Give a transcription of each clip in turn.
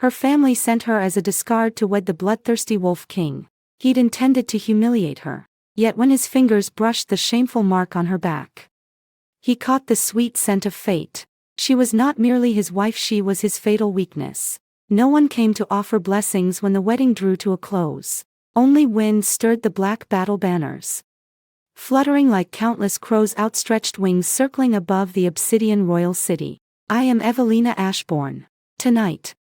Her family sent her as a discard to wed the bloodthirsty Wolf King. He'd intended to humiliate her. Yet when his fingers brushed the shameful mark on her back, he caught the sweet scent of fate. She was not merely his wife, she was his fatal weakness. No one came to offer blessings when the wedding drew to a close. Only wind stirred the black battle banners, fluttering like countless crows' outstretched wings circling above the obsidian royal city. I am Evelina Ashbourne. Tonight,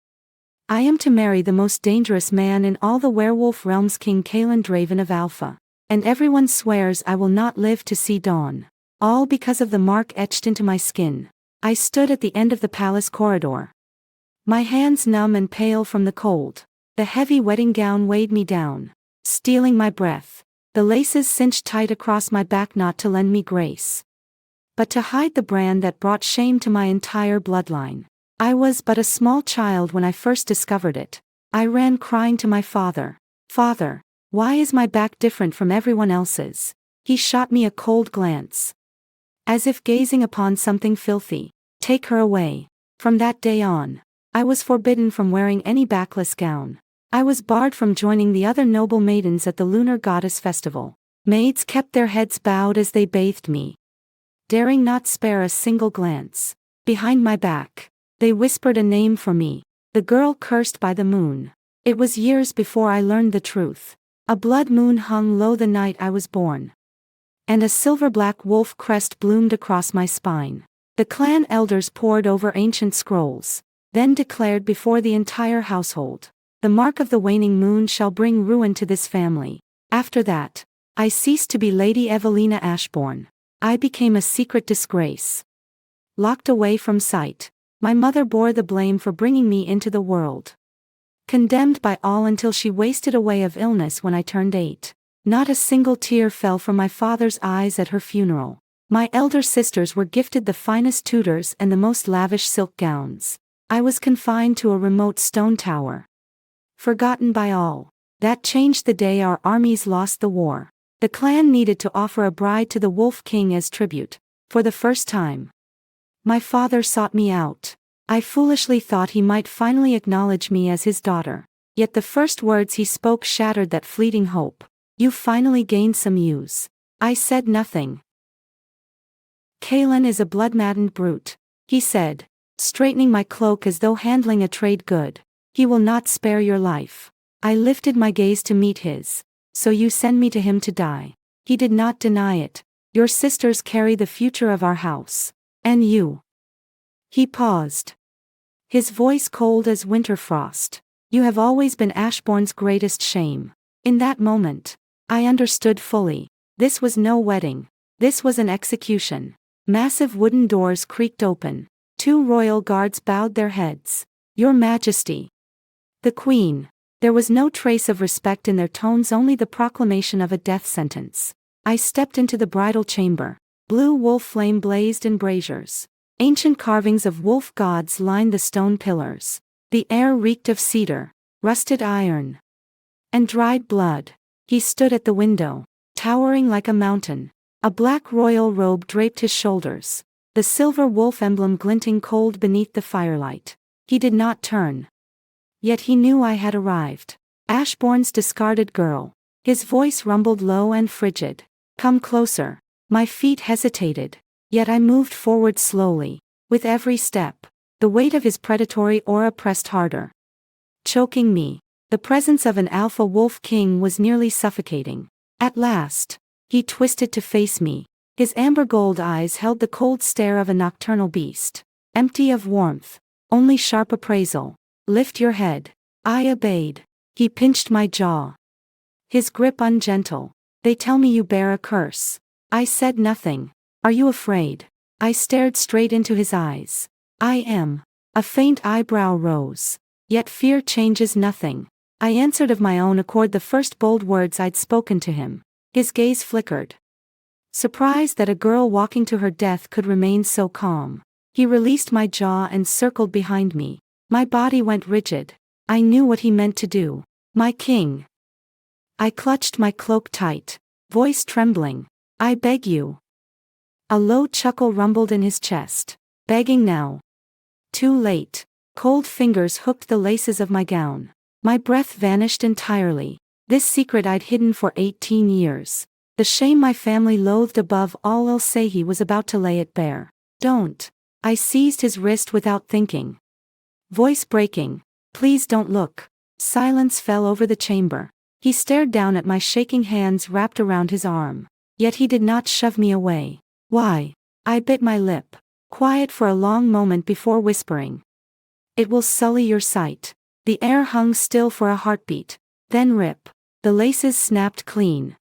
I am to marry the most dangerous man in all the werewolf realms, King Kalan Draven of Alpha. And everyone swears I will not live to see dawn. All because of the mark etched into my skin. I stood at the end of the palace corridor, my hands numb and pale from the cold. The heavy wedding gown weighed me down, stealing my breath. The laces cinched tight across my back, not to lend me grace, but to hide the brand that brought shame to my entire bloodline. I was but a small child when I first discovered it. I ran crying to my father. Father, why is my back different from everyone else's? He shot me a cold glance, as if gazing upon something filthy. Take her away. From that day on, I was forbidden from wearing any backless gown. I was barred from joining the other noble maidens at the lunar goddess festival. Maids kept their heads bowed as they bathed me, daring not spare a single glance. Behind my back, they whispered a name for me, the girl cursed by the moon. It was years before I learned the truth. A blood moon hung low the night I was born, and a silver-black wolf crest bloomed across my spine. The clan elders pored over ancient scrolls, then declared before the entire household, the mark of the waning moon shall bring ruin to this family. After that, I ceased to be Lady Evelina Ashbourne. I became a secret disgrace. Locked away from sight, my mother bore the blame for bringing me into the world. Condemned by all until she wasted away of illness when I turned 8. Not a single tear fell from my father's eyes at her funeral. My elder sisters were gifted the finest tutors and the most lavish silk gowns. I was confined to a remote stone tower, forgotten by all. That changed the day our armies lost the war. The clan needed to offer a bride to the Wolf King as tribute. For the first time, my father sought me out. I foolishly thought he might finally acknowledge me as his daughter. Yet the first words he spoke shattered that fleeting hope. You finally gained some use. I said nothing. Kalan is a blood-maddened brute, he said, straightening my cloak as though handling a trade good. He will not spare your life. I lifted my gaze to meet his. So you send me to him to die. He did not deny it. Your sisters carry the future of our house. And you. He paused, his voice cold as winter frost. You have always been Ashbourne's greatest shame. In that moment, I understood fully. This was no wedding. This was an execution. Massive wooden doors creaked open. 2 royal guards bowed their heads. Your Majesty. The Queen. There was no trace of respect in their tones, only the proclamation of a death sentence. I stepped into the bridal chamber. Blue wolf flame blazed in braziers. Ancient carvings of wolf gods lined the stone pillars. The air reeked of cedar, rusted iron, and dried blood. He stood at the window, towering like a mountain. A black royal robe draped his shoulders, the silver wolf emblem glinting cold beneath the firelight. He did not turn. Yet he knew I had arrived. Ashbourne's discarded girl. His voice rumbled low and frigid. Come closer. My feet hesitated, yet I moved forward slowly. With every step, the weight of his predatory aura pressed harder, choking me. The presence of an alpha wolf king was nearly suffocating. At last, he twisted to face me. His amber gold eyes held the cold stare of a nocturnal beast, empty of warmth, only sharp appraisal. Lift your head. I obeyed. He pinched my jaw, his grip ungentle. They tell me you bear a curse. I said nothing. Are you afraid? I stared straight into his eyes. I am. A faint eyebrow rose. Yet fear changes nothing. I answered of my own accord the first bold words I'd spoken to him. His gaze flickered, surprised that a girl walking to her death could remain so calm. He released my jaw and circled behind me. My body went rigid. I knew what he meant to do. My king. I clutched my cloak tight, voice trembling. I beg you. A low chuckle rumbled in his chest. Begging now. Too late. Cold fingers hooked the laces of my gown. My breath vanished entirely. This secret I'd hidden for 18 years. The shame my family loathed above all else, he was about to lay it bare. Don't. I seized his wrist without thinking. Voice breaking. Please don't look. Silence fell over the chamber. He stared down at my shaking hands wrapped around his arm. Yet he did not shove me away. Why? I bit my lip. Quiet for a long moment before whispering. It will sully your sight. The air hung still for a heartbeat. Then rip. The laces snapped clean.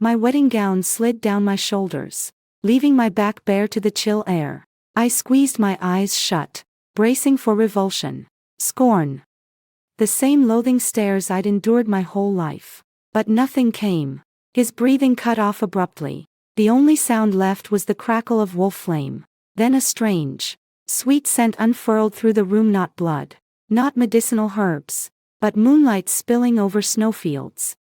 My wedding gown slid down my shoulders, leaving my back bare to the chill air. I squeezed my eyes shut, bracing for revulsion. Scorn. The same loathing stares I'd endured my whole life. But nothing came. His breathing cut off abruptly. The only sound left was the crackle of wolf flame. Then a strange, sweet scent unfurled through the room, not blood, not medicinal herbs, but moonlight spilling over snowfields.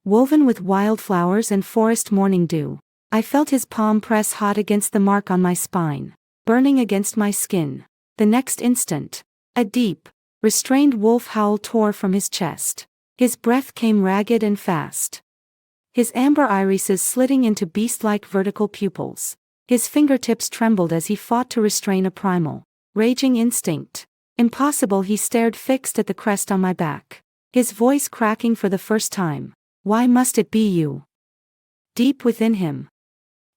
Woven with wildflowers and forest morning dew. I felt his palm press hot against the mark on my spine, burning against my skin. The next instant, a deep, restrained wolf howl tore from his chest. His breath came ragged and fast. His amber irises slitting into beast-like vertical pupils. His fingertips trembled as he fought to restrain a primal, raging instinct. Impossible. He stared fixed at the crest on my back. His voice cracking for the first time. Why must it be you? Deep within him,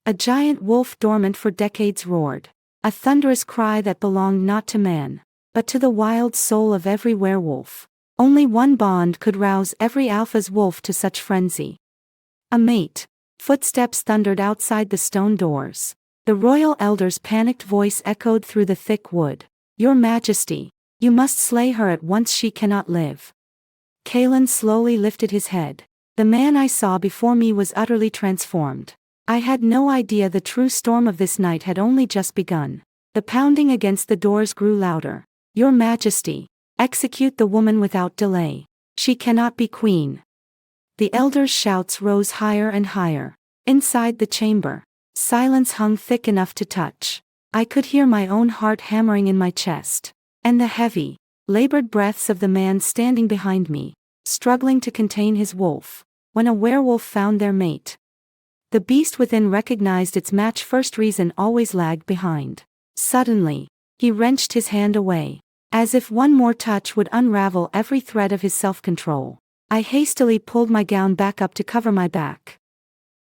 a giant wolf dormant for decades roared. A thunderous cry that belonged not to man, but to the wild soul of every werewolf. Only one bond could rouse every alpha's wolf to such frenzy. A mate. Footsteps thundered outside the stone doors. The royal elder's panicked voice echoed through the thick wood. Your Majesty, you must slay her at once, she cannot live. Kalen slowly lifted his head. The man I saw before me was utterly transformed. I had no idea the true storm of this night had only just begun. The pounding against the doors grew louder. Your Majesty, execute the woman without delay. She cannot be queen. The elder's shouts rose higher and higher. Inside the chamber, silence hung thick enough to touch. I could hear my own heart hammering in my chest, and the heavy, labored breaths of the man standing behind me, struggling to contain his wolf. When a werewolf found their mate, the beast within recognized its match first. Reason always lagged behind. Suddenly, he wrenched his hand away, as if one more touch would unravel every thread of his self-control. I hastily pulled my gown back up to cover my back.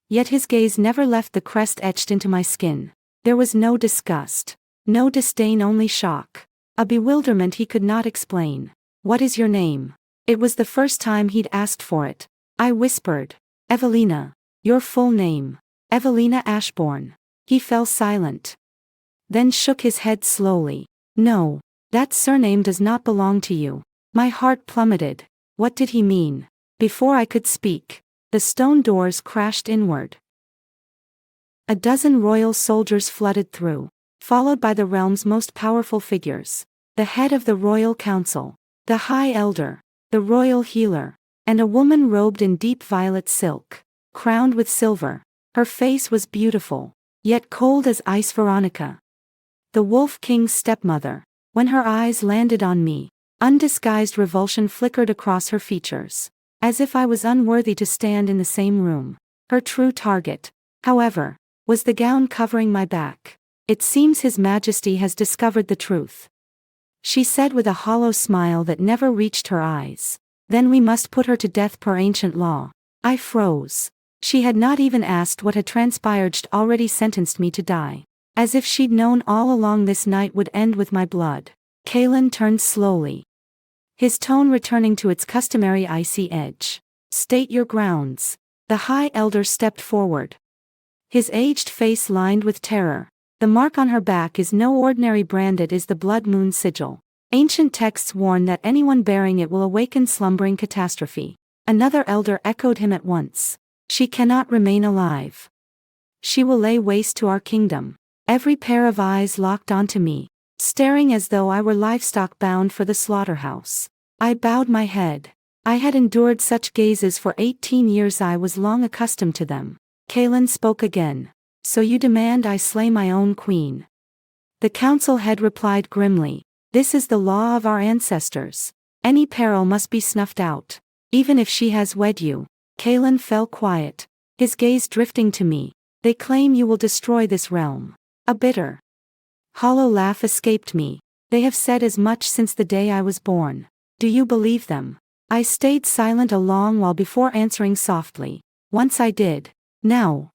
Yet his gaze never left the crest etched into my skin. There was no disgust, no disdain, only shock. A bewilderment he could not explain. What is your name? It was the first time he'd asked for it. I whispered. Evelina. Your full name. Evelina Ashbourne. He fell silent. Then shook his head slowly. No, that surname does not belong to you. My heart plummeted. What did he mean? Before I could speak, the stone doors crashed inward. A dozen royal soldiers flooded through, followed by the realm's most powerful figures. The head of the royal council, the high elder, the royal healer, and a woman robed in deep violet silk, crowned with silver. Her face was beautiful, yet cold as ice. Veronica, the Wolf King's stepmother. When her eyes landed on me, undisguised revulsion flickered across her features, as if I was unworthy to stand in the same room. Her true target, however, was the gown covering my back. It seems His Majesty has discovered the truth, she said with a hollow smile that never reached her eyes. Then we must put her to death per ancient law. I froze. She had not even asked what had transpired. She'd already sentenced me to die. As if she'd known all along this night would end with my blood. Kalen turned slowly, his tone returning to its customary icy edge. State your grounds. The high elder stepped forward, his aged face lined with terror. The mark on her back is no ordinary brand, it is the blood moon sigil. Ancient texts warn that anyone bearing it will awaken slumbering catastrophe. Another elder echoed him at once. She cannot remain alive. She will lay waste to our kingdom. Every pair of eyes locked onto me, staring as though I were livestock bound for the slaughterhouse. I bowed my head. I had endured such gazes for 18 years. I was long accustomed to them. Kalen spoke again. So you demand I slay my own queen? The council head replied grimly. This is the law of our ancestors. Any peril must be snuffed out. Even if she has wed you. Kaelin fell quiet, his gaze drifting to me. They claim you will destroy this realm. A bitter, hollow laugh escaped me. They have said as much since the day I was born. Do you believe them? I stayed silent a long while before answering softly. Once I did. Now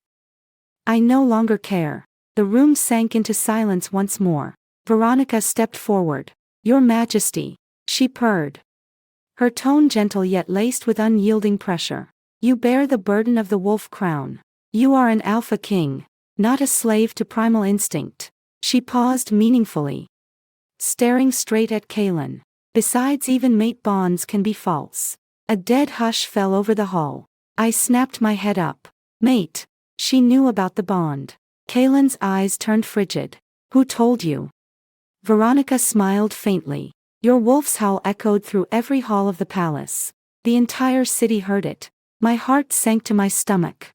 I no longer care. The room sank into silence once more. Veronica stepped forward. Your Majesty, she purred, her tone gentle yet laced with unyielding pressure. You bear the burden of the wolf crown. You are an alpha king, not a slave to primal instinct. She paused meaningfully, staring straight at Kaelin. Besides, even mate bonds can be false. A dead hush fell over the hall. I snapped my head up. Mate. She knew about the bond. Kaelin's eyes turned frigid. Who told you? Veronica smiled faintly. Your wolf's howl echoed through every hall of the palace. The entire city heard it. My heart sank to my stomach.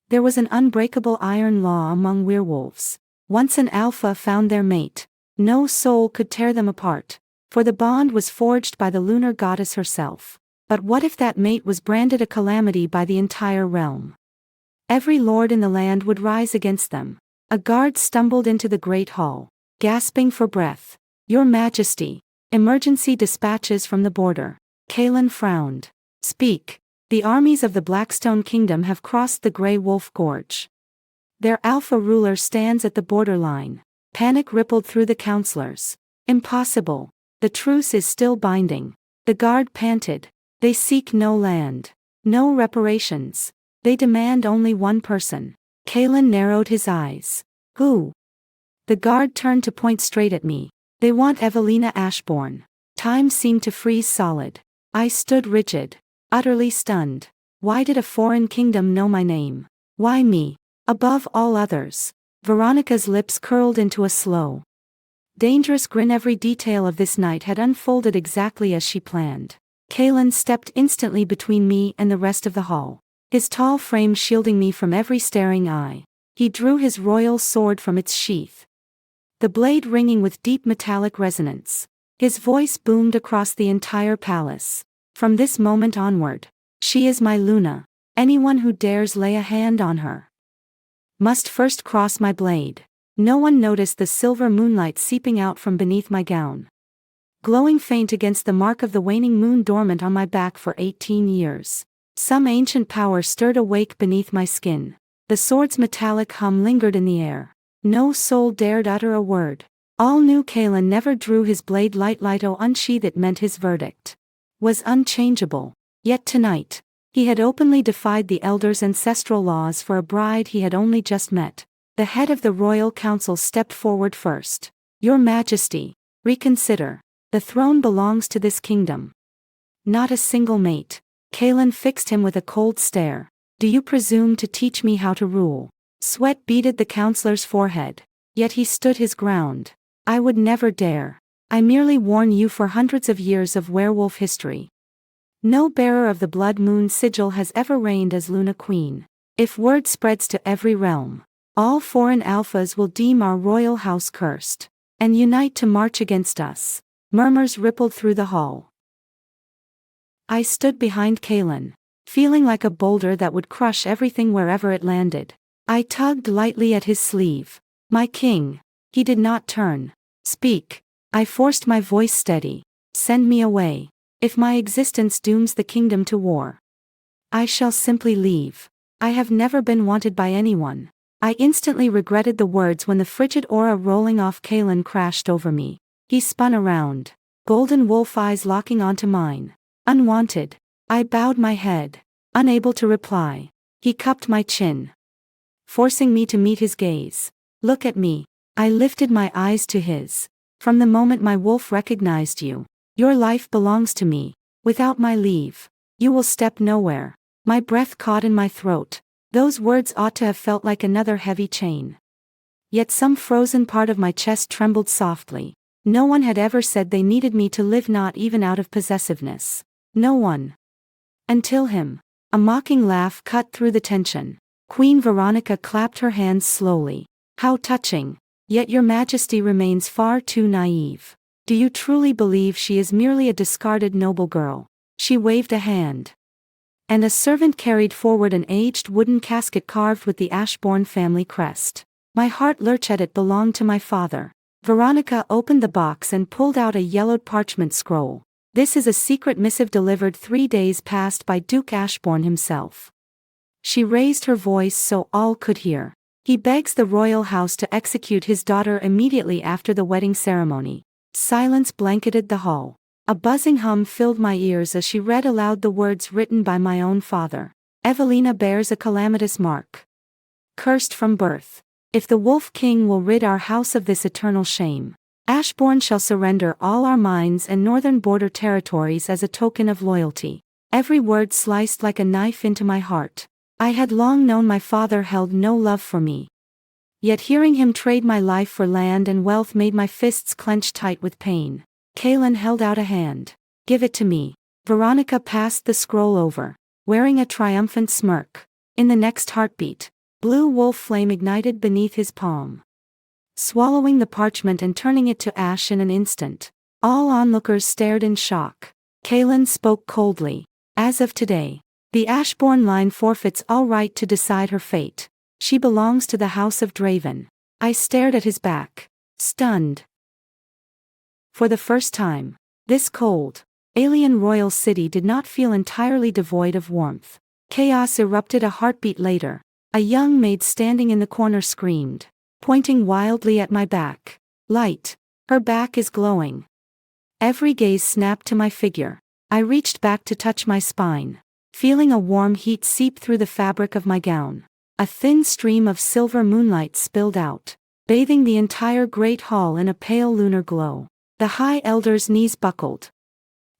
There was an unbreakable iron law among werewolves. Once an alpha found their mate, no soul could tear them apart, for the bond was forged by the lunar goddess herself. But what if that mate was branded a calamity by the entire realm? Every lord in the land would rise against them. A guard stumbled into the great hall, gasping for breath. Your Majesty, emergency dispatches from the border. Kaelin frowned. Speak. The armies of the Blackstone Kingdom have crossed the Grey Wolf Gorge. Their alpha ruler stands at the borderline. Panic rippled through the counselors. Impossible. The truce is still binding. The guard panted. They seek no land, no reparations. They demand only one person. Kaelin narrowed his eyes. Who? The guard turned to point straight at me. They want Evelina Ashbourne. Time seemed to freeze solid. I stood rigid, utterly stunned. Why did a foreign kingdom know my name? Why me? Above all others. Veronica's lips curled into a slow, dangerous grin. Every detail of this night had unfolded exactly as she planned. Kaelin stepped instantly between me and the rest of the hall, his tall frame shielding me from every staring eye. He drew his royal sword from its sheath, the blade ringing with deep metallic resonance. His voice boomed across the entire palace. From this moment onward, she is my Luna. Anyone who dares lay a hand on her must first cross my blade. No one noticed the silver moonlight seeping out from beneath my gown, glowing faint against the mark of the waning moon dormant on my back for 18 years. Some ancient power stirred awake beneath my skin. The sword's metallic hum lingered in the air. No soul dared utter a word. All knew Kaelin never drew his blade lightly. To unsheath it meant his verdict was unchangeable. Yet tonight, he had openly defied the elders' ancestral laws for a bride he had only just met. The head of the royal council stepped forward first. Your Majesty, reconsider. The throne belongs to this kingdom, not a single mate. Kaelin fixed him with a cold stare. Do you presume to teach me how to rule? Sweat beaded the counselor's forehead. Yet he stood his ground. I would never dare. I merely warn you, for hundreds of years of werewolf history, no bearer of the blood moon sigil has ever reigned as Luna Queen. If word spreads to every realm, all foreign alphas will deem our royal house cursed, and unite to march against us. Murmurs rippled through the hall. I stood behind Kaelin, feeling like a boulder that would crush everything wherever it landed. I tugged lightly at his sleeve. My king. He did not turn. Speak. I forced my voice steady. Send me away. If my existence dooms the kingdom to war, I shall simply leave. I have never been wanted by anyone. I instantly regretted the words when the frigid aura rolling off Kaelin crashed over me. He spun around, golden wolf eyes locking onto mine. Unwanted. I bowed my head, unable to reply. He cupped my chin, forcing me to meet his gaze. Look at me. I lifted my eyes to his. From the moment my wolf recognized you, your life belongs to me. Without my leave, you will step nowhere. My breath caught in my throat. Those words ought to have felt like another heavy chain. Yet some frozen part of my chest trembled softly. No one had ever said they needed me to live, not even out of possessiveness. No one. Until him. A mocking laugh cut through the tension. Queen Veronica clapped her hands slowly. How touching. Yet your majesty remains far too naive. Do you truly believe she is merely a discarded noble girl? She waved a hand. And a servant carried forward an aged wooden casket carved with the Ashbourne family crest. My heart lurched at it belonged to my father. Veronica opened the box and pulled out a yellowed parchment scroll. This is a secret missive delivered 3 days past by Duke Ashbourne himself. She raised her voice so all could hear. He begs the royal house to execute his daughter immediately after the wedding ceremony. Silence blanketed the hall. A buzzing hum filled my ears as she read aloud the words written by my own father. Evelina bears a calamitous mark. Cursed from birth. If the Wolf King will rid our house of this eternal shame, Ashbourne shall surrender all our mines and northern border territories as a token of loyalty. Every word sliced like a knife into my heart. I had long known my father held no love for me. Yet hearing him trade my life for land and wealth made my fists clench tight with pain. Kaelin held out a hand. Give it to me. Veronica passed the scroll over, wearing a triumphant smirk. In the next heartbeat, blue wolf flame ignited beneath his palm, swallowing the parchment and turning it to ash in an instant. All onlookers stared in shock. Kaelin spoke coldly. As of today, the Ashbourne line forfeits all right to decide her fate. She belongs to the House of Draven. I stared at his back, stunned. For the first time, this cold, alien royal city did not feel entirely devoid of warmth. Chaos erupted a heartbeat later. A young maid standing in the corner screamed, pointing wildly at my back. Light. Her back is glowing. Every gaze snapped to my figure. I reached back to touch my spine, feeling a warm heat seep through the fabric of my gown. A thin stream of silver moonlight spilled out, bathing the entire great hall in a pale lunar glow. The High Elder's knees buckled,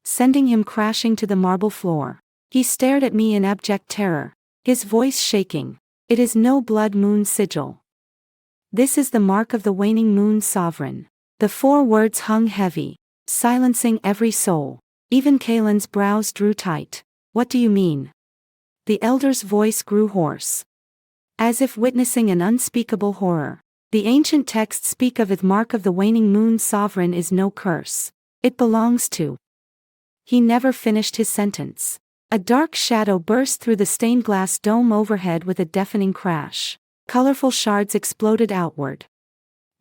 sending him crashing to the marble floor. He stared at me in abject terror, his voice shaking. It is no blood moon sigil. This is the mark of the waning moon sovereign. The 4 words hung heavy, silencing every soul. Even Kaelin's brows drew tight. What do you mean? The elder's voice grew hoarse, as if witnessing an unspeakable horror. The ancient texts speak of it. Mark of the waning moon sovereign is no curse. It belongs to. He never finished his sentence. A dark shadow burst through the stained glass dome overhead with a deafening crash. Colorful shards exploded outward,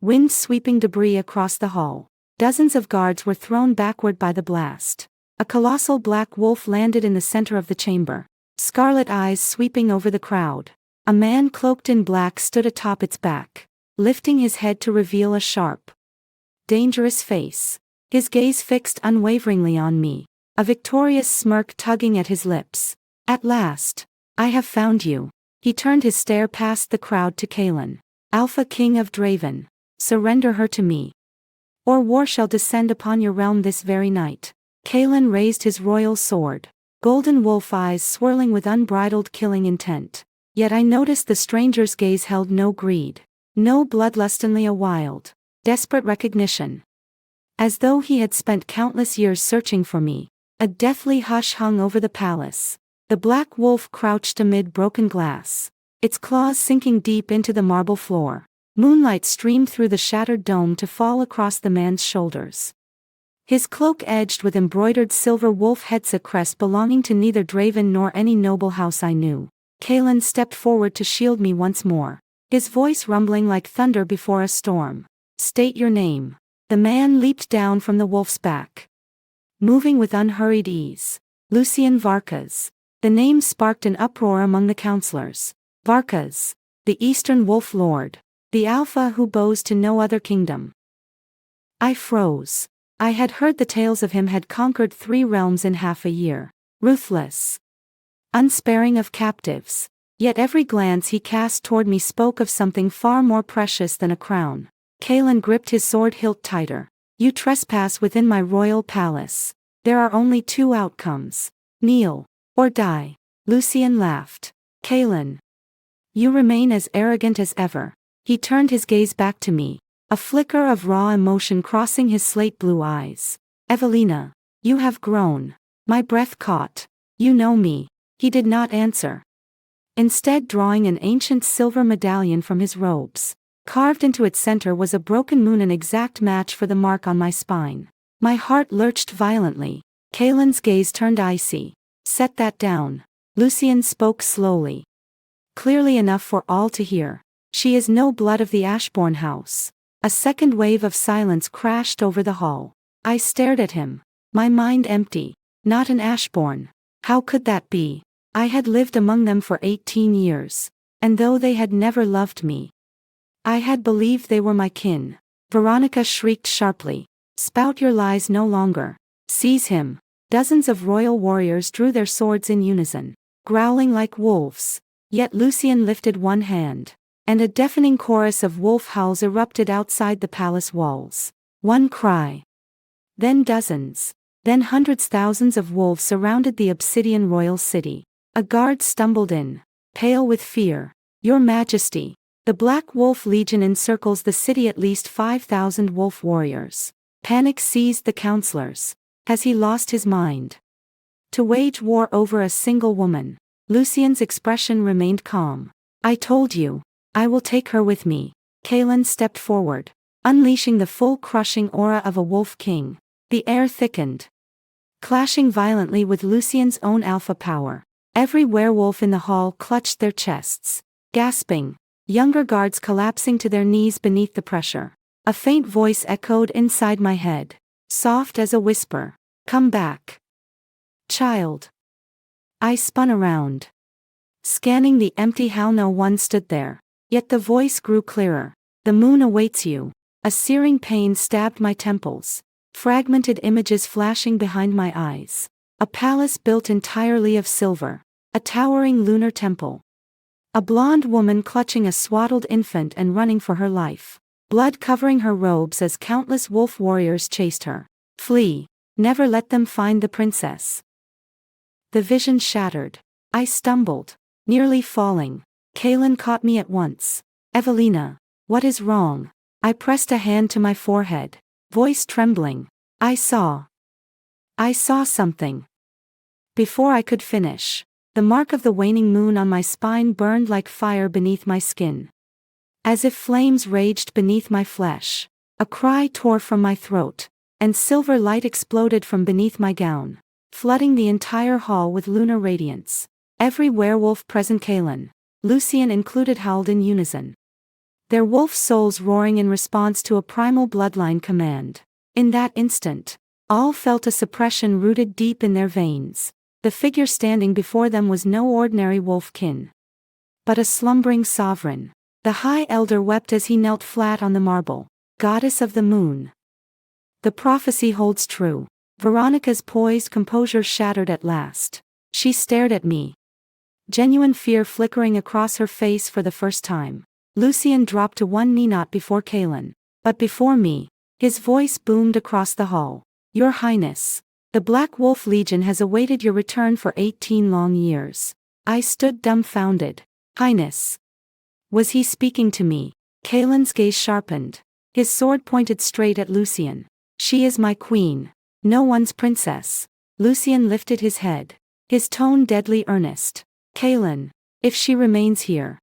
wind sweeping debris across the hall. Dozens of guards were thrown backward by the blast. A colossal black wolf landed in the center of the chamber, scarlet eyes sweeping over the crowd. A man cloaked in black stood atop its back, lifting his head to reveal a sharp, dangerous face. His gaze fixed unwaveringly on me, a victorious smirk tugging at his lips. At last, I have found you. He turned his stare past the crowd to Kaelin. Alpha King of Draven, surrender her to me, or war shall descend upon your realm this very night. Kaelin raised his royal sword, golden wolf eyes swirling with unbridled killing intent. Yet I noticed the stranger's gaze held no greed, no bloodlust, only a wild, desperate recognition. As though he had spent countless years searching for me. A deathly hush hung over the palace. The black wolf crouched amid broken glass, its claws sinking deep into the marble floor. Moonlight streamed through the shattered dome to fall across the man's shoulders. His cloak edged with embroidered silver wolf heads, a crest belonging to neither Draven nor any noble house I knew. Kaelin stepped forward to shield me once more, his voice rumbling like thunder before a storm. State your name. The man leaped down from the wolf's back, moving with unhurried ease. Lucien Varkas. The name sparked an uproar among the counselors. Varkas, the Eastern Wolf Lord, the Alpha who bows to no other kingdom. I froze. I had heard the tales of him had conquered 3 realms in half a year. Ruthless, unsparing of captives. Yet every glance he cast toward me spoke of something far more precious than a crown. Kaelin gripped his sword hilt tighter. You trespass within my royal palace. There are only 2 outcomes. Kneel, or die. Lucien laughed. Kaelin, you remain as arrogant as ever. He turned his gaze back to me, a flicker of raw emotion crossing his slate blue eyes. Evelina, you have grown. My breath caught. You know me. He did not answer, instead drawing an ancient silver medallion from his robes. Carved into its center was a broken moon, an exact match for the mark on my spine. My heart lurched violently. Kaelin's gaze turned icy. "Set that down." Lycan spoke slowly. Clearly enough for all to hear. "She is no blood of the Ashbourne house." A second wave of silence crashed over the hall. I stared at him. My mind empty. Not an Ashbourne. How could that be? I had lived among them for 18 years. And though they had never loved me, I had believed they were my kin. Veronica shrieked sharply. "Spout your lies no longer. Seize him." Dozens of royal warriors drew their swords in unison, growling like wolves. Yet Lycan lifted one hand, and a deafening chorus of wolf howls erupted outside the palace walls. One cry. Then dozens. Then hundreds, thousands of wolves surrounded the obsidian royal city. A guard stumbled in, pale with fear. "Your Majesty, the Black Wolf Legion encircles the city, at least 5,000 wolf warriors." Panic seized the counselors. Has he lost his mind? To wage war over a single woman? Lycan's expression remained calm. "I told you. I will take her with me." Kaelin stepped forward, unleashing the full crushing aura of a wolf king. The air thickened, clashing violently with Lycan's own alpha power. Every werewolf in the hall clutched their chests, gasping, younger guards collapsing to their knees beneath the pressure. A faint voice echoed inside my head, soft as a whisper. "Come back, child." I spun around, scanning the empty hall. No one stood there. Yet the voice grew clearer. "The moon awaits you." A searing pain stabbed my temples, fragmented images flashing behind my eyes. A palace built entirely of silver. A towering lunar temple. A blonde woman clutching a swaddled infant and running for her life. Blood covering her robes as countless wolf warriors chased her. "Flee. Never let them find the princess." The vision shattered. I stumbled, nearly falling. Kaelin caught me at once. "Evelina, what is wrong?" I pressed a hand to my forehead, voice trembling. I saw something." Before I could finish, the mark of the waning moon on my spine burned like fire beneath my skin. As if flames raged beneath my flesh. A cry tore from my throat, and silver light exploded from beneath my gown, flooding the entire hall with lunar radiance. Every werewolf present, Kaelin, Lycan included, howled in unison, their wolf souls roaring in response to a primal bloodline command. In that instant, all felt a suppression rooted deep in their veins. The figure standing before them was no ordinary wolfkin, but a slumbering sovereign. The High Elder wept as he knelt flat on the marble. "Goddess of the moon. The prophecy holds true." Veronica's poised composure shattered at last. She stared at me, genuine fear flickering across her face for the first time. Lycan dropped to one knee, not before Kaelin, but before me. His voice boomed across the hall. "Your Highness, the Black Wolf Legion has awaited your return for 18 long years." I stood dumbfounded. "Highness." Was he speaking to me? Kaelin's gaze sharpened. His sword pointed straight at Lycan. "She is my queen. No one's princess." Lycan lifted his head, his tone deadly earnest. "Kaelin, if she remains here,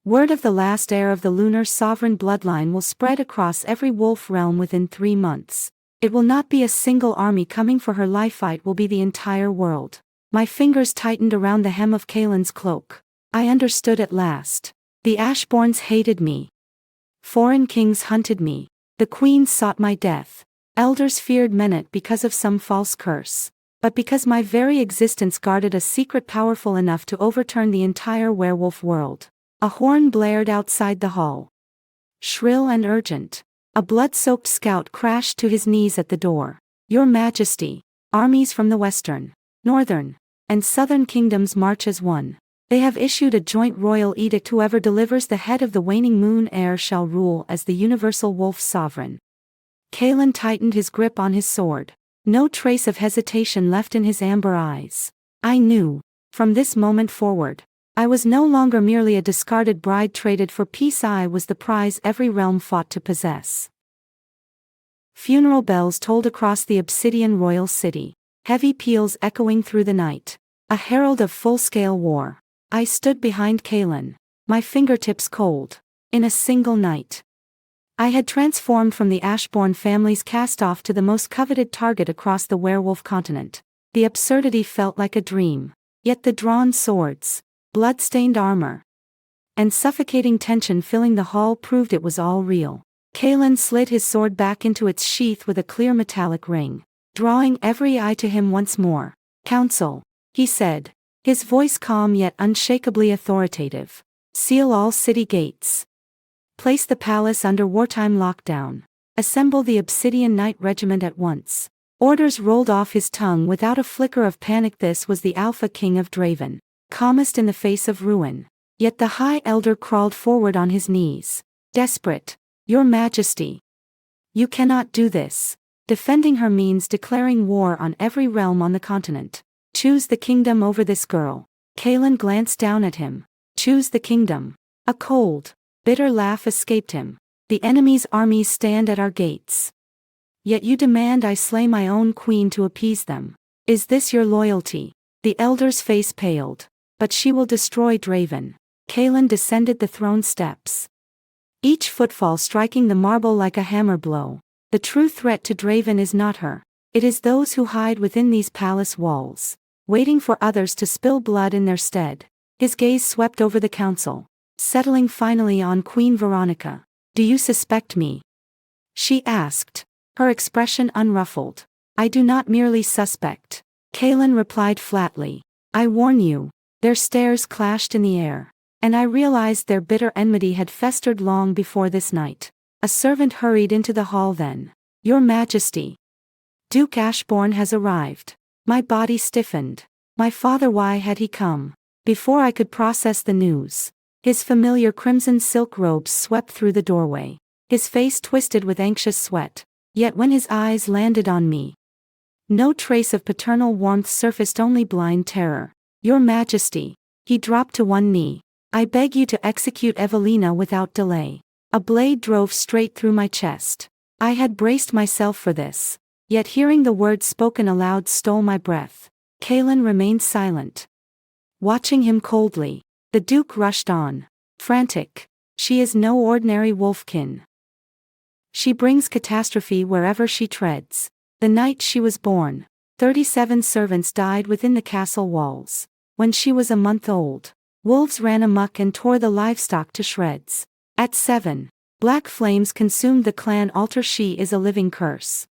word of the last heir of the lunar sovereign bloodline will spread across every wolf realm within 3 months. It will not be a single army coming for her life, it will be the entire world." My fingers tightened around the hem of Kaelin's cloak. I understood at last. The Ashbournes hated me. Foreign kings hunted me. The queens sought my death. Elders feared Menet because of some false curse. But because my very existence guarded a secret powerful enough to overturn the entire werewolf world. A horn blared outside the hall, shrill and urgent. A blood-soaked scout crashed to his knees at the door. "Your Majesty, armies from the western, northern, and southern kingdoms march as one. They have issued a joint royal edict. Whoever delivers the head of the waning moon heir shall rule as the universal wolf sovereign." Kaelin tightened his grip on his sword, no trace of hesitation left in his amber eyes. I knew, from this moment forward, I was no longer merely a discarded bride traded for peace. I was the prize every realm fought to possess. Funeral bells tolled across the obsidian royal city, heavy peals echoing through the night. A herald of full-scale war. I stood behind Kaelin, my fingertips cold, In a single night. I had transformed from the Ashbourne family's cast-off to the most coveted target across the werewolf continent. The absurdity felt like a dream. Yet the drawn swords, blood-stained armor, and suffocating tension filling the hall proved it was all real. Kalen slid his sword back into its sheath with a clear metallic ring, drawing every eye to him once more. "Council," he said, his voice calm yet unshakably authoritative. "Seal all city gates. Place the palace under wartime lockdown. Assemble the Obsidian Knight Regiment at once." Orders rolled off his tongue without a flicker of panic. This was the Alpha King of Draven, calmest in the face of ruin. Yet the High Elder crawled forward on his knees. "Desperate, Your Majesty. You cannot do this. Defending her means declaring war on every realm on the continent. Choose the kingdom over this girl." Kalen glanced down at him. "Choose the kingdom." A cold, bitter laugh escaped him. "The enemy's armies stand at our gates. Yet you demand I slay my own queen to appease them. Is this your loyalty?" The elder's face paled. "But she will destroy Draven." Kalen descended the throne steps, each footfall striking the marble like a hammer blow. "The true threat to Draven is not her. It is those who hide within these palace walls, waiting for others to spill blood in their stead." His gaze swept over the council, settling finally on Queen Veronica. "Do you suspect me?" she asked, her expression unruffled. "I do not merely suspect," Kalen replied flatly. "I warn you." Their stares clashed in the air, and I realized their bitter enmity had festered long before this night. A servant hurried into the hall then. "Your Majesty, Duke Ashbourne has arrived." My body stiffened. My father, why had he come? Before I could process the news, his familiar crimson silk robes swept through the doorway. His face twisted with anxious sweat. Yet when his eyes landed on me, no trace of paternal warmth surfaced, only blind terror. "Your Majesty." He dropped to one knee. "I beg you to execute Evelina without delay." A blade drove straight through my chest. I had braced myself for this, yet hearing the words spoken aloud stole my breath. Kalen remained silent, watching him coldly. The Duke rushed on, frantic. "She is no ordinary wolfkin. She brings catastrophe wherever she treads. The night she was born, 37 servants died within the castle walls. When she was a month old, wolves ran amok and tore the livestock to shreds. At 7, black flames consumed the clan altar. She is a living curse."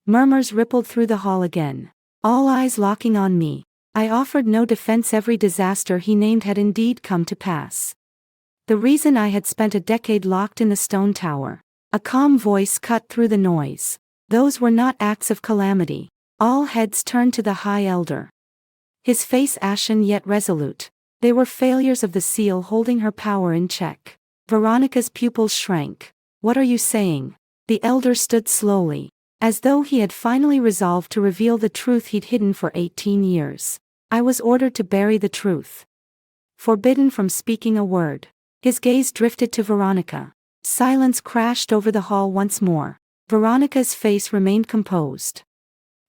Murmurs rippled through the hall again, all eyes locking on me. I offered no defense. Every disaster he named had indeed come to pass. The reason I had spent a decade locked in the stone tower. A calm voice cut through the noise. "Those were not acts of calamity." All heads turned to the High Elder, his face ashen yet resolute. "They were failures of the seal holding her power in check." Veronica's pupils shrank. "What are you saying?" The elder stood slowly, as though he had finally resolved to reveal the truth he'd hidden for 18 years. "I was ordered to bury the truth. Forbidden from speaking a word." His gaze drifted to Veronica. Silence crashed over the hall once more. Veronica's face remained composed.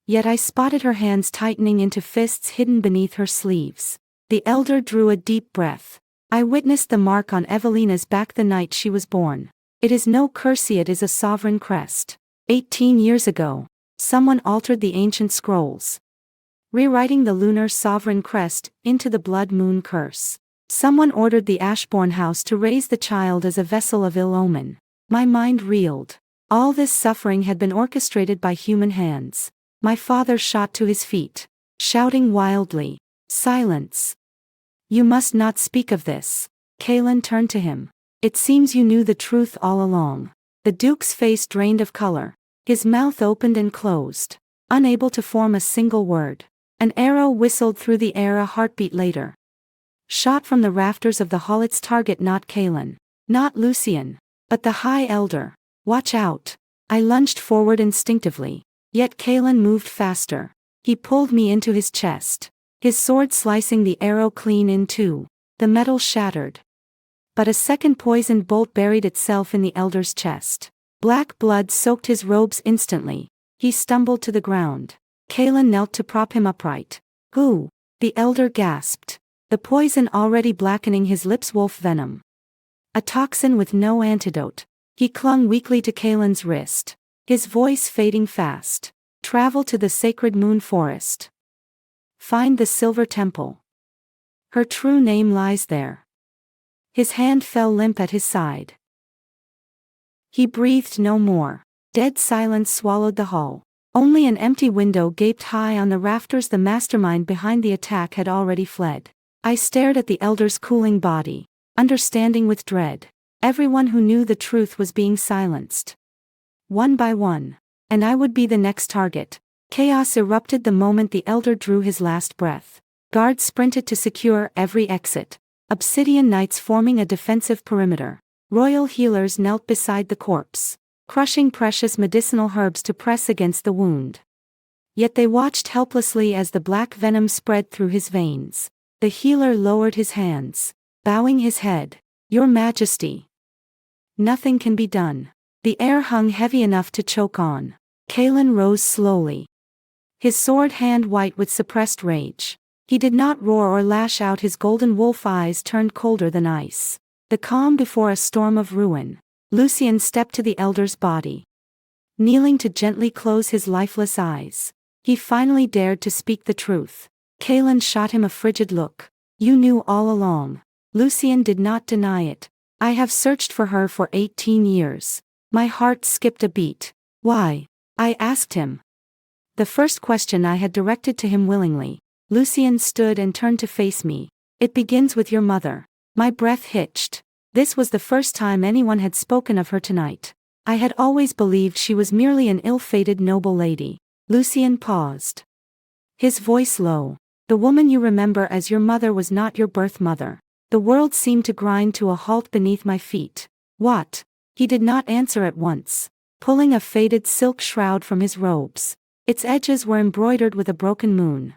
Yet I spotted her hands tightening into fists hidden beneath her sleeves. The elder drew a deep breath. "I witnessed the mark on Evelina's back the night she was born. It is no curse, it is a sovereign crest. 18 years ago, someone altered the ancient scrolls, rewriting the lunar sovereign crest into the blood moon curse. Someone ordered the Ashbourne house to raise the child as a vessel of ill omen." My mind reeled. All this suffering had been orchestrated by human hands. My father shot to his feet, shouting wildly, "Silence! You must not speak of this." Kalen turned to him. "It seems you knew the truth all along." The Duke's face drained of color. His mouth opened and closed, unable to form a single word. An arrow whistled through the air a heartbeat later. Shot from the rafters of the hall, its target not Kalen, not Lucian, but the High Elder. "Watch out!" I lunged forward instinctively. Yet Kalen moved faster. He pulled me into his chest, his sword slicing the arrow clean in two. The metal shattered, but a second poisoned bolt buried itself in the elder's chest. Black blood soaked his robes instantly. He stumbled to the ground. Kalen knelt to prop him upright. "Who?" the elder gasped, the poison already blackening his lips. "Wolf venom." A toxin with no antidote. He clung weakly to Kalen's wrist. His voice fading fast. Travel to the sacred moon forest. Find the silver temple. Her true name lies there. His hand fell limp at his side. He breathed no more. Dead silence swallowed the hall. Only an empty window gaped high on the rafters. The mastermind behind the attack had already fled. I stared at the elder's cooling body, understanding with dread. Everyone who knew the truth was being silenced. One by one. And I would be the next target. Chaos erupted the moment the elder drew his last breath. Guards sprinted to secure every exit. Obsidian knights forming a defensive perimeter. Royal healers knelt beside the corpse, crushing precious medicinal herbs to press against the wound. Yet they watched helplessly as the black venom spread through his veins. The healer lowered his hands, bowing his head. Your Majesty. Nothing can be done. The air hung heavy enough to choke on. Kalen rose slowly. His sword hand white with suppressed rage. He did not roar or lash out. His golden wolf eyes turned colder than ice. The calm before a storm of ruin. Lucian stepped to the elder's body. Kneeling to gently close his lifeless eyes. He finally dared to speak the truth. Kalen shot him a frigid look. You knew all along. Lucian did not deny it. I have searched for her for 18 years. My heart skipped a beat. Why? I asked him. The first question I had directed to him willingly. Lucian stood and turned to face me. It begins with your mother. My breath hitched. This was the first time anyone had spoken of her tonight. I had always believed she was merely an ill-fated noble lady. Lucian paused. His voice low. The woman you remember as your mother was not your birth mother. The world seemed to grind to a halt beneath my feet. What? He did not answer at once. Pulling a faded silk shroud from his robes. Its edges were embroidered with a broken moon.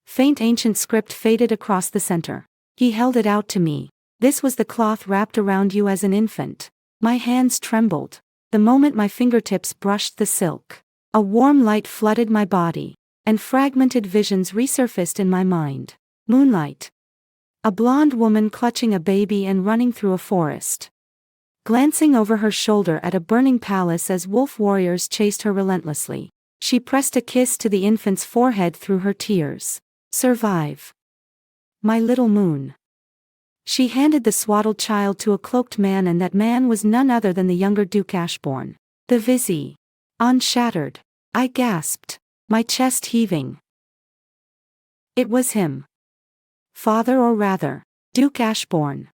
Faint ancient script faded across the center. He held it out to me. This was the cloth wrapped around you as an infant. My hands trembled. The moment my fingertips brushed the silk, a warm light flooded my body, and fragmented visions resurfaced in my mind. Moonlight. A blonde woman clutching a baby and running through a forest. Glancing over her shoulder at a burning palace as wolf warriors chased her relentlessly. She pressed a kiss to the infant's forehead through her tears. Survive. My little moon. She handed the swaddled child to a cloaked man, and that man was none other than the younger Duke Ashbourne. The Vizzy. Unshattered. I gasped, my chest heaving. It was him. Father, or rather, Duke Ashbourne.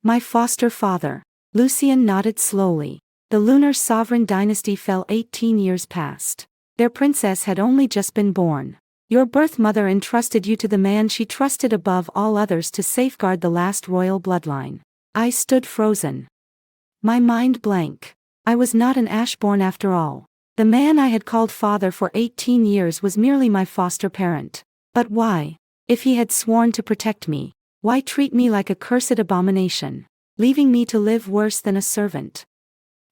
My foster father. Lucian nodded slowly. The lunar sovereign dynasty fell 18 years past. Their princess had only just been born. Your birth mother entrusted you to the man she trusted above all others to safeguard the last royal bloodline. I stood frozen. My mind blank. I was not an Ashbourne after all. The man I had called father for 18 years was merely my foster parent. But why? If he had sworn to protect me, why treat me like a cursed abomination, leaving me to live worse than a servant?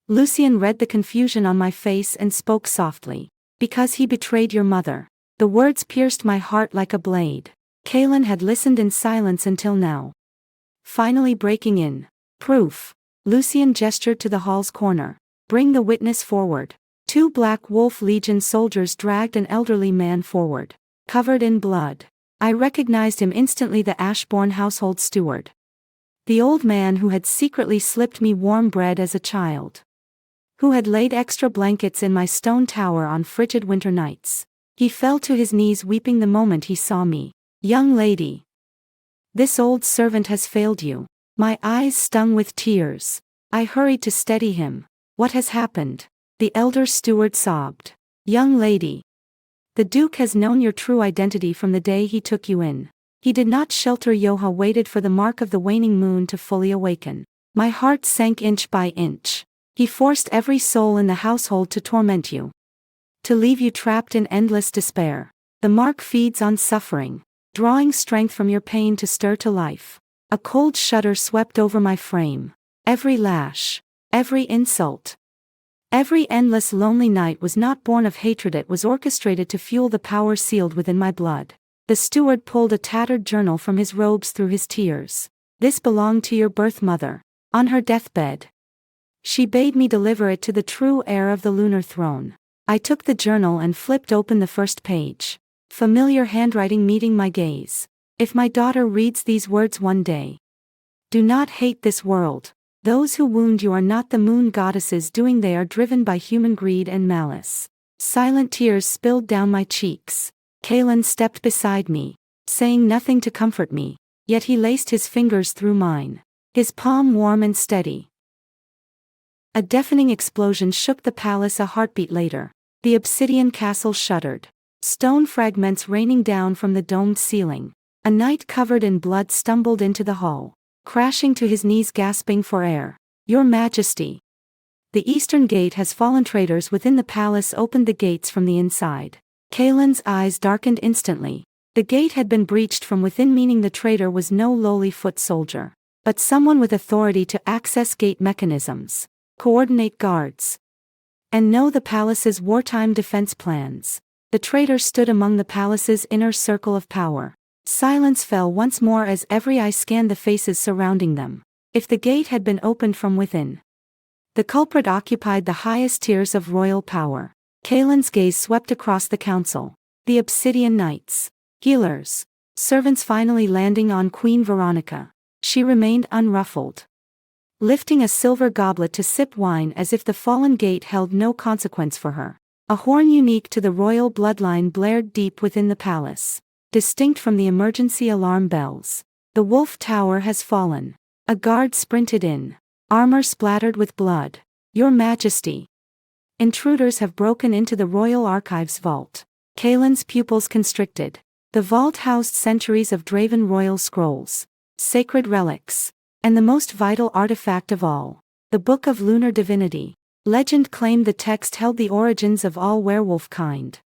Lucian read the confusion on my face and spoke softly. Because he betrayed your mother. The words pierced my heart like a blade. Kalen had listened in silence until now. Finally breaking in. Proof. Lucian gestured to the hall's corner. Bring the witness forward. 2 Black Wolf Legion soldiers dragged an elderly man forward. Covered in blood. I recognized him instantly, the Ashbourne household steward. The old man who had secretly slipped me warm bread as a child. Who had laid extra blankets in my stone tower on frigid winter nights. He fell to his knees weeping the moment he saw me. Young lady. This old servant has failed you. My eyes stung with tears. I hurried to steady him. What has happened? The elder steward sobbed. Young lady. The Duke has known your true identity from the day he took you in. He did not shelter Yoha, waited for the mark of the waning moon to fully awaken. My heart sank inch by inch. He forced every soul in the household to torment you. To leave you trapped in endless despair. The mark feeds on suffering, drawing strength from your pain to stir to life. A cold shudder swept over my frame. Every lash, every insult, every endless lonely night was not born of hatred, it was orchestrated to fuel the power sealed within my blood. The steward pulled a tattered journal from his robes through his tears. This belonged to your birth mother. on her deathbed. She bade me deliver it to the true heir of the lunar throne. I took the journal and flipped open the first page. Familiar handwriting meeting my gaze. If my daughter reads these words one day. Do not hate this world. Those who wound you are not the moon goddesses doing, they are driven by human greed and malice. Silent tears spilled down my cheeks. Kalen stepped beside me, saying nothing to comfort me, yet he laced his fingers through mine, his palm warm and steady. A deafening explosion shook the palace a heartbeat later. The obsidian castle shuddered. Stone fragments raining down from the domed ceiling. A knight covered in blood stumbled into the hall, crashing to his knees gasping for air. Your Majesty. The eastern gate has fallen. Traitors within the palace opened the gates from the inside. Kalen's eyes darkened instantly. The gate had been breached from within, meaning the traitor was no lowly foot soldier, but someone with authority to access gate mechanisms, coordinate guards, and know the palace's wartime defense plans. The traitor stood among the palace's inner circle of power. Silence fell once more as every eye scanned the faces surrounding them. If the gate had been opened from within, the culprit occupied the highest tiers of royal power. Kalen's gaze swept across the council. The Obsidian Knights, healers, servants finally landing on Queen Veronica. She remained unruffled, lifting a silver goblet to sip wine as if the fallen gate held no consequence for her. A horn unique to the royal bloodline blared deep within the palace, distinct from the emergency alarm bells. The Wolf Tower has fallen. A guard sprinted in, armor splattered with blood. Your Majesty. Intruders have broken into the Royal Archives vault. Kalen's pupils constricted. The vault housed centuries of Draven royal scrolls, sacred relics, and the most vital artifact of all, the Book of Lunar Divinity. Legend claimed the text held the origins of all werewolf kind,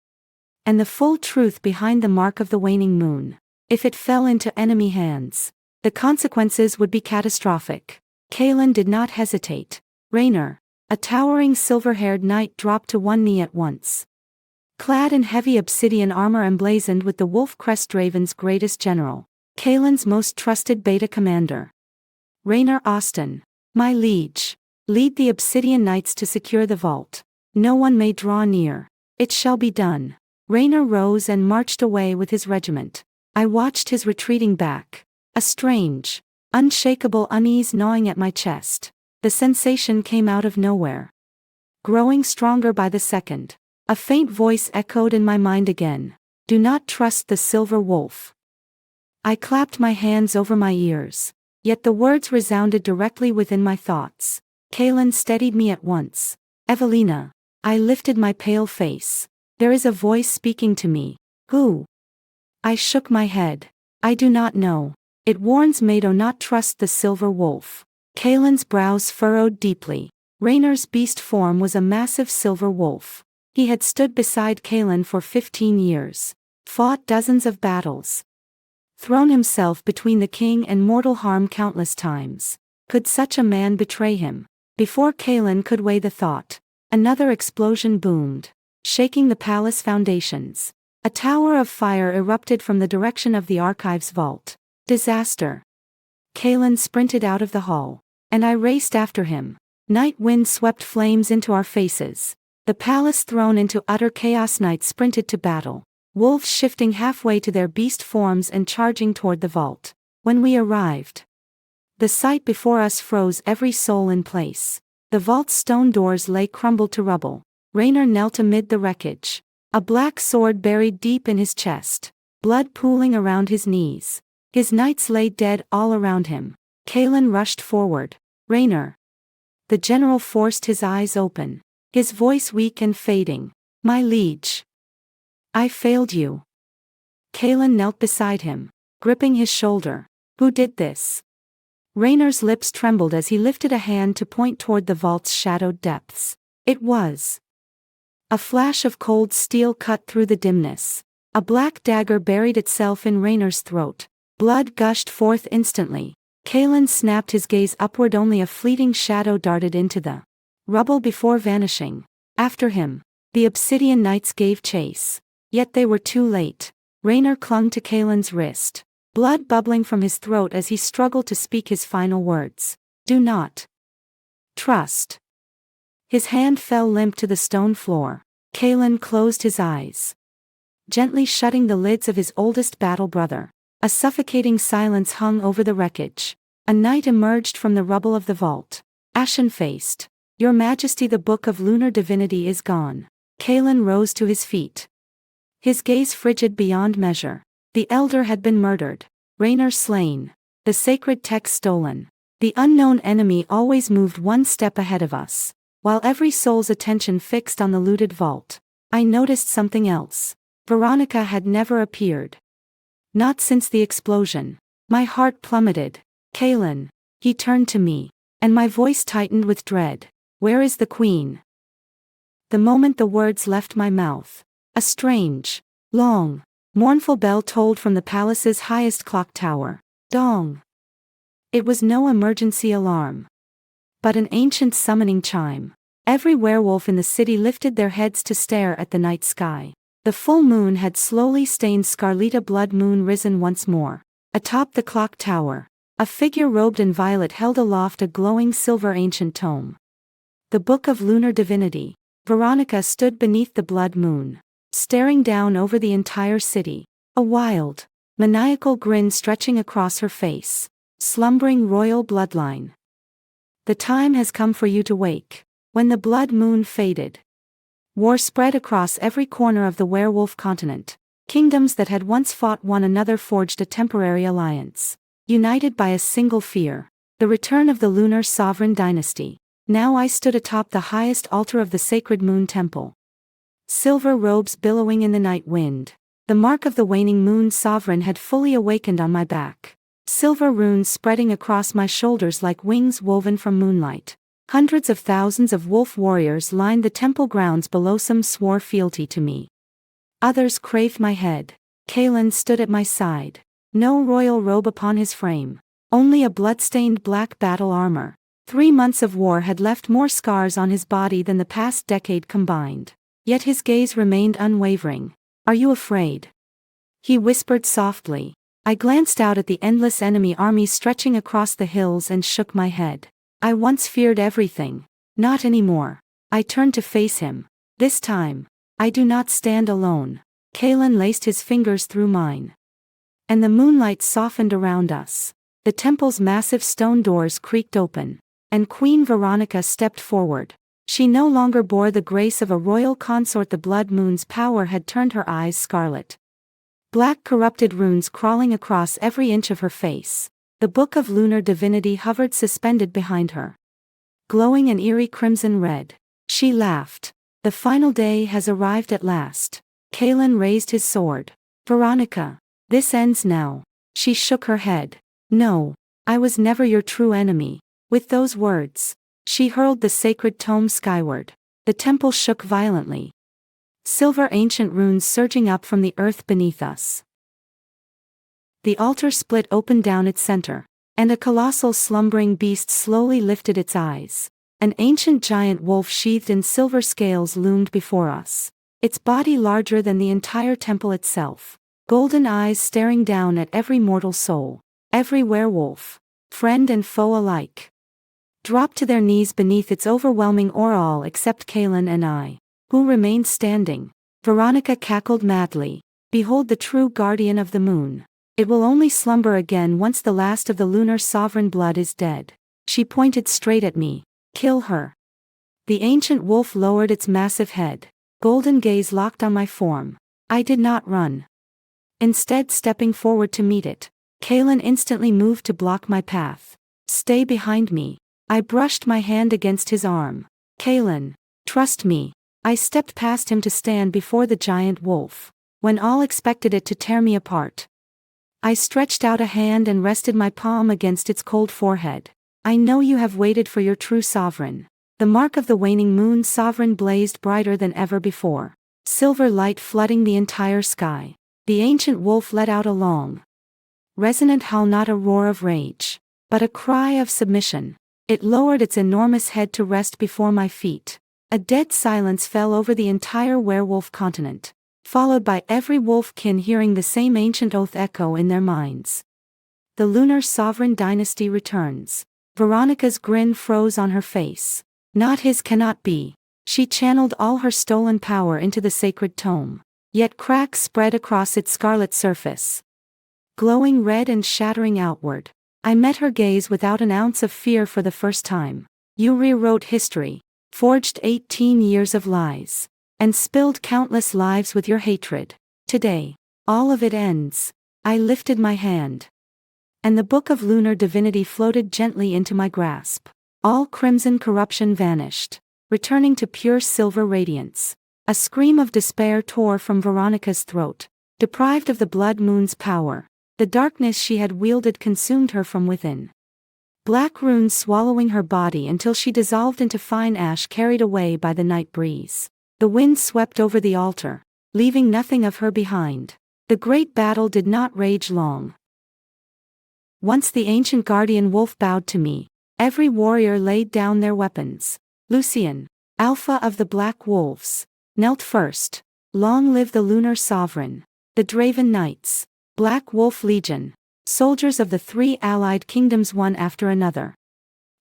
and the full truth behind the mark of the waning moon. If it fell into enemy hands, the consequences would be catastrophic. Kalen did not hesitate. Raynor, a towering silver-haired knight, dropped to one knee at once. Clad in heavy obsidian armor emblazoned with the wolf crest, Draven's greatest general, Kalen's most trusted beta commander. Raynor Austin, my liege, lead the Obsidian Knights to secure the vault. No one may draw near. It shall be done. Raynor rose and marched away with his regiment. I watched his retreating back, a strange, unshakable unease gnawing at my chest. The sensation came out of nowhere, growing stronger by the second. A faint voice echoed in my mind again. Do not trust the silver wolf. I clapped my hands over my ears, yet the words resounded directly within my thoughts. Kalen steadied me at once. Evelina. I lifted my pale face. There is a voice speaking to me. Who? I shook my head. I do not know. It warns Mado not trust the silver wolf. Kalen's brows furrowed deeply. Raynor's beast form was a massive silver wolf. He had stood beside Kalen for 15 years, fought dozens of battles, thrown himself between the king and mortal harm countless times. Could such a man betray him? Before Kalen could weigh the thought, another explosion boomed, shaking the palace foundations. A tower of fire erupted from the direction of the archives vault. Disaster. Kalen sprinted out of the hall, and I raced after him. Night wind swept flames into our faces. The palace thrown into utter chaos. Knights sprinted to battle, wolves shifting halfway to their beast forms and charging toward the vault. When we arrived, the sight before us froze every soul in place. The vault's stone doors lay crumbled to rubble. Raynor knelt amid the wreckage, a black sword buried deep in his chest, blood pooling around his knees. His knights lay dead all around him. Kalen rushed forward. Raynor. The general forced his eyes open, his voice weak and fading. My liege. I failed you. Kalen knelt beside him, gripping his shoulder. Who did this? Raynor's lips trembled as he lifted a hand to point toward the vault's shadowed depths. It was. A flash of cold steel cut through the dimness. A black dagger buried itself in Raynor's throat. Blood gushed forth instantly. Kalen snapped his gaze upward. Only a fleeting shadow darted into the rubble before vanishing. After him, the Obsidian Knights gave chase. Yet they were too late. Raynor clung to Kalen's wrist, blood bubbling from his throat as he struggled to speak his final words. Do not trust. His hand fell limp to the stone floor. Kalen closed his eyes, gently shutting the lids of his oldest battle brother. A suffocating silence hung over the wreckage. A knight emerged from the rubble of the vault, ashen-faced. Your Majesty, the Book of Lunar Divinity is gone. Kalen rose to his feet, his gaze frigid beyond measure. The elder had been murdered, Raynor slain, the sacred text stolen. The unknown enemy always moved one step ahead of us. While every soul's attention fixed on the looted vault, I noticed something else. Veronica had never appeared. Not since the explosion. My heart plummeted. Kalen. He turned to me, and my voice tightened with dread. Where is the queen? The moment the words left my mouth, a strange, long, mournful bell tolled from the palace's highest clock tower. Dong. It was no emergency alarm, but an ancient summoning chime. Every werewolf in the city lifted their heads to stare at the night sky. The full moon had slowly stained Scarletta blood moon risen once more. Atop the clock tower, a figure robed in violet held aloft a glowing silver ancient tome. The Book of Lunar Divinity. Veronica stood beneath the blood moon, staring down over the entire city, a wild, maniacal grin stretching across her face. Slumbering royal bloodline. The time has come for you to wake. When the blood moon faded, war spread across every corner of the werewolf continent. Kingdoms that had once fought one another forged a temporary alliance, united by a single fear, the return of the lunar sovereign dynasty. Now I stood atop the highest altar of the sacred moon temple. Silver robes billowing in the night wind. The mark of the waning moon sovereign had fully awakened on my back. Silver runes spreading across my shoulders like wings woven from moonlight. Hundreds of thousands of wolf warriors lined the temple grounds below. Some swore fealty to me. Others craved my head. Kalen stood at my side. No royal robe upon his frame, only a blood-stained black battle armor. 3 months of war had left more scars on his body than the past decade combined. Yet his gaze remained unwavering. Are you afraid? He whispered softly. I glanced out at the endless enemy army stretching across the hills and shook my head. I once feared everything. Not anymore. I turned to face him. This time, I do not stand alone. Kalen laced his fingers through mine, and the moonlight softened around us. The temple's massive stone doors creaked open, and Queen Veronica stepped forward. She no longer bore the grace of a royal consort. The blood moon's power had turned her eyes scarlet. Black corrupted runes crawling across every inch of her face. The Book of Lunar Divinity hovered suspended behind her, glowing an eerie crimson red. She laughed. The final day has arrived at last. Kalen raised his sword. Veronica, this ends now. She shook her head. No, I was never your true enemy. With those words, she hurled the sacred tome skyward. The temple shook violently, silver ancient runes surging up from the earth beneath us. The altar split open down its center, and a colossal slumbering beast slowly lifted its eyes. An ancient giant wolf sheathed in silver scales loomed before us, its body larger than the entire temple itself, golden eyes staring down at every mortal soul. Every werewolf, friend and foe alike, dropped to their knees beneath its overwhelming aura, all except Kalen and I, who remained standing. Veronica cackled madly. Behold the true guardian of the moon. It will only slumber again once the last of the lunar sovereign blood is dead. She pointed straight at me. Kill her. The ancient wolf lowered its massive head, golden gaze locked on my form. I did not run. Instead, stepping forward to meet it, Kalen instantly moved to block my path. Stay behind me. I brushed my hand against his arm. Kalen, trust me. I stepped past him to stand before the giant wolf, when all expected it to tear me apart. I stretched out a hand and rested my palm against its cold forehead. I know you have waited for your true sovereign. The mark of the waning moon sovereign blazed brighter than ever before, silver light flooding the entire sky. The ancient wolf let out a long, resonant howl, not a roar of rage, but a cry of submission. It lowered its enormous head to rest before my feet. A dead silence fell over the entire werewolf continent, followed by every wolf kin hearing the same ancient oath echo in their minds. The lunar sovereign dynasty returns. Veronica's grin froze on her face. Not his cannot be. She channeled all her stolen power into the sacred tome. Yet cracks spread across its scarlet surface, glowing red and shattering outward. I met her gaze without an ounce of fear for the first time. You rewrote history, forged 18 years of lies, and spilled countless lives with your hatred. Today, all of it ends. I lifted my hand, and the book of lunar divinity floated gently into my grasp. All crimson corruption vanished, returning to pure silver radiance. A scream of despair tore from Veronica's throat. Deprived of the blood moon's power, the darkness she had wielded consumed her from within. Black runes swallowing her body until she dissolved into fine ash carried away by the night breeze. The wind swept over the altar, leaving nothing of her behind. The great battle did not rage long. Once the ancient guardian wolf bowed to me, every warrior laid down their weapons. Lucian, alpha of the Black Wolves, knelt first. Long live the lunar sovereign. The Draven Knights, Black Wolf Legion, soldiers of the 3 allied kingdoms one after another.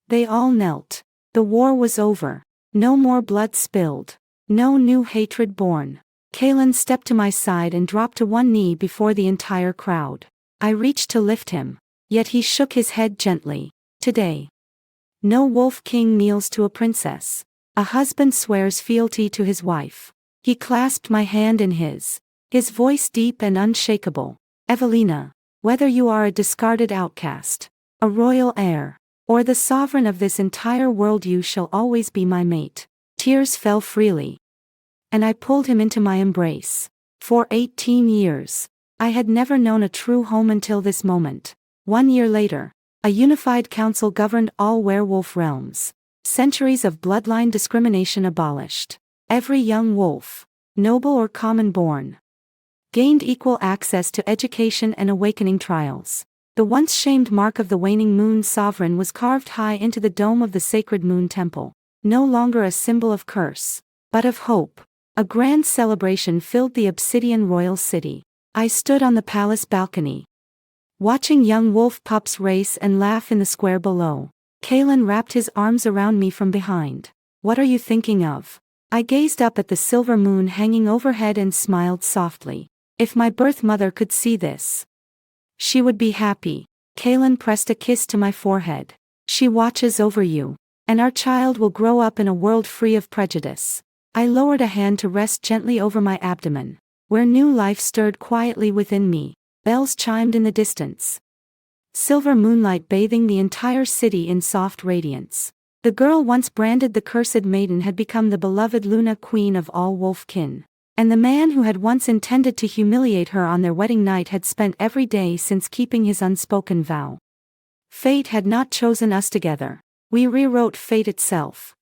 They all knelt. The war was over. No more blood spilled. No new hatred born. Kaelan stepped to my side and dropped to one knee before the entire crowd. I reached to lift him, yet he shook his head gently. Today, no wolf king kneels to a princess. A husband swears fealty to his wife. He clasped my hand in his voice deep and unshakable. Evelina, whether you are a discarded outcast, a royal heir, or the sovereign of this entire world, you shall always be my mate. Tears fell freely, and I pulled him into my embrace. For 18 years, I had never known a true home until this moment. 1 year later, a unified council governed all werewolf realms. Centuries of bloodline discrimination abolished. Every young wolf, noble or common born, gained equal access to education and awakening trials. The once shamed mark of the waning moon sovereign was carved high into the dome of the sacred moon temple. No longer a symbol of curse, but of hope. A grand celebration filled the obsidian royal city. I stood on the palace balcony, watching young wolf pups race and laugh in the square below. Kaelan wrapped his arms around me from behind. What are you thinking of? I gazed up at the silver moon hanging overhead and smiled softly. If my birth mother could see this, she would be happy. Kaelan pressed a kiss to my forehead. She watches over you, and our child will grow up in a world free of prejudice. I lowered a hand to rest gently over my abdomen, where new life stirred quietly within me. Bells chimed in the distance. Silver moonlight bathing the entire city in soft radiance. The girl once branded the cursed maiden had become the beloved Luna, queen of all wolfkin. And the man who had once intended to humiliate her on their wedding night had spent every day since keeping his unspoken vow. Fate had not chosen us together. We rewrote fate itself.